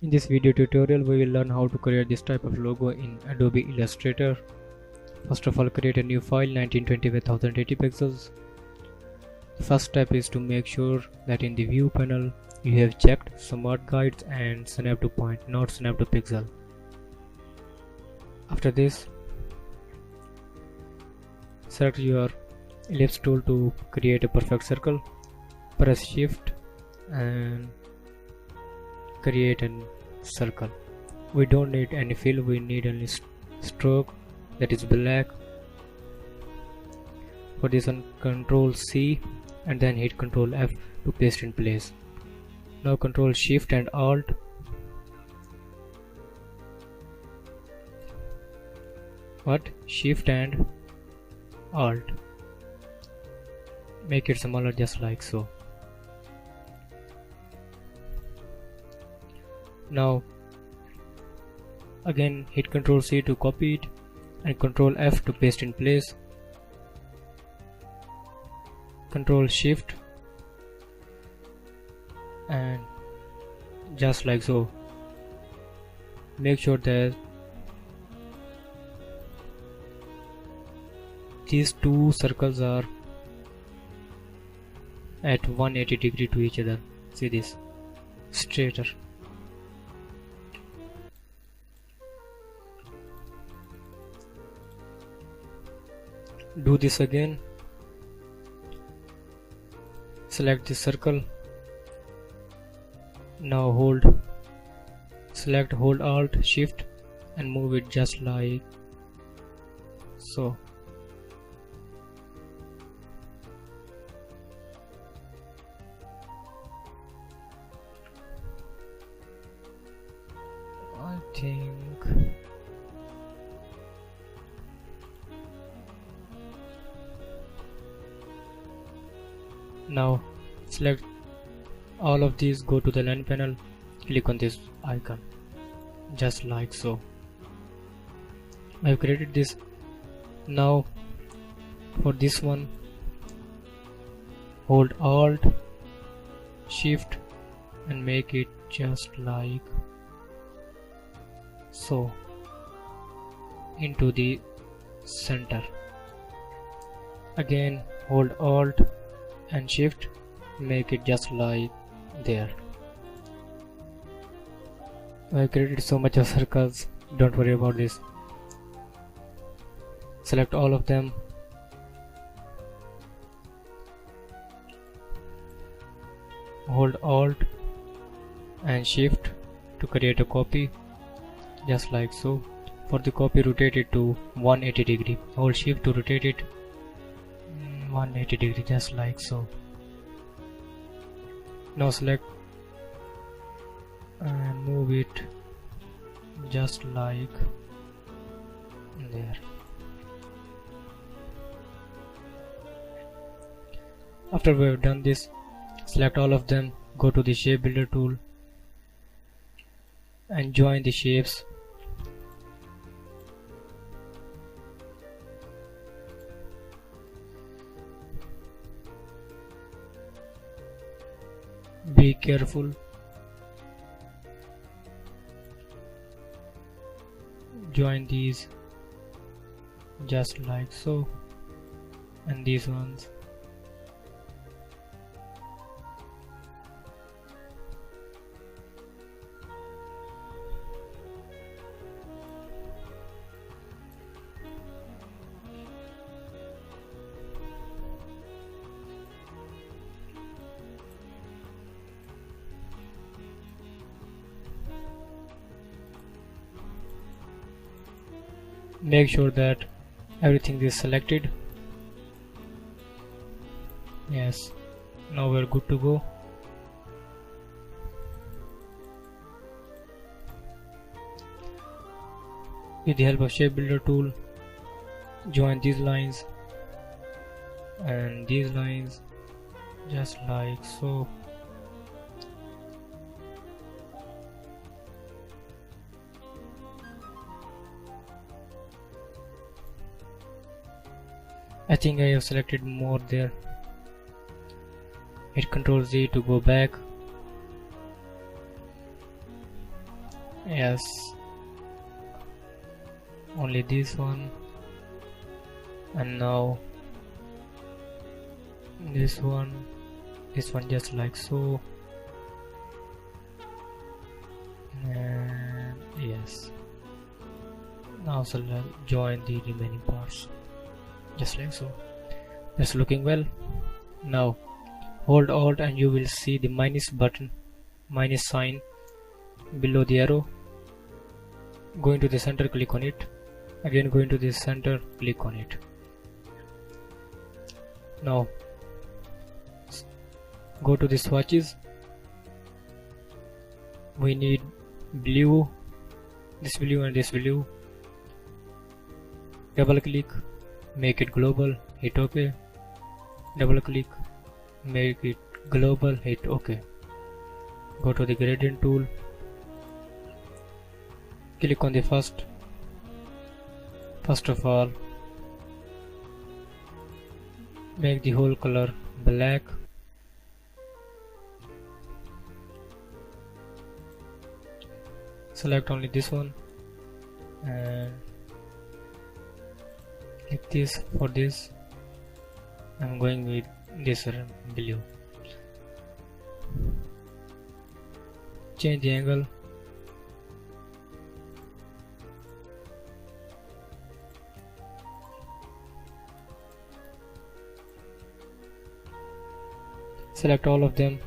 In this video tutorial, we will learn how to create this type of logo in Adobe Illustrator. First of all, create a new file 1920 by 1080 pixels. The first step is to make sure that in the view panel you have checked Smart Guides and Snap to Point, not Snap to Pixel. After this, select your ellipse tool to create a perfect circle. Press Shift and create a circle. We don't need any fill, we need only stroke, that is black. For this one, Ctrl C and then hit Ctrl F to paste in place. Now Ctrl Shift and Alt Shift and Alt, make it smaller just like so. Now again hit Ctrl C to copy it and Ctrl F to paste in place. Ctrl Shift and just like so. Make sure that these two circles are at 180 degree to each other. See this, straighter. Do this again. Select this circle. Now hold Alt Shift and move it just like so. I think now select all of these, go to the line panel, click on this icon just like so. I have created this. Now for this one, hold Alt Shift and make it just like so into the center. Again hold Alt and Shift, make it just like there. I created so much of circles, don't worry about this. Select all of them, hold Alt and Shift to create a copy just like so. For the copy, rotate it to 180 degree, hold Shift to rotate it 180 degree just like so. Now select and move it just like there. After we have done this, select all of them, go to the shape builder tool and join the shapes. Be careful. Join these just like so, and these ones. Make sure that everything is selected. Yes, now we're good to go. With the help of shape builder tool, join these lines and these lines just like so. I think I have selected more there. Hit Ctrl Z to go back. Yes, only this one. And now this one just like so. And yes, now so join the remaining parts just like so. That's looking well. Now hold Alt and you will see the minus button, minus sign below the arrow. Go into the center, click on it. Again go into the center, click on it. Now go to the swatches. We need blue, this blue and this blue. Double click, make it global, hit OK. Double click, make it global, hit OK. Go to the gradient tool, click on the first of all, make the whole color black. Select only this one and click this. For this I'm going with this blue. Change the angle. Select all of them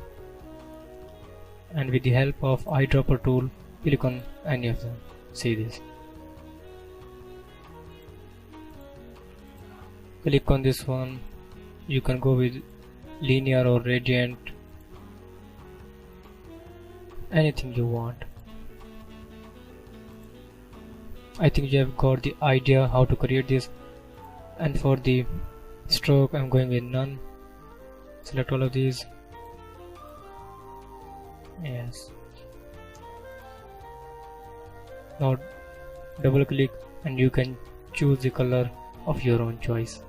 and with the help of eyedropper tool click on any of them. See this. Click on this one. You can go with linear or radiant, anything you want. I think you have got the idea how to create this. And for the stroke I'm going with none. Select all of these. Yes. Now double click and you can choose the color of your own choice.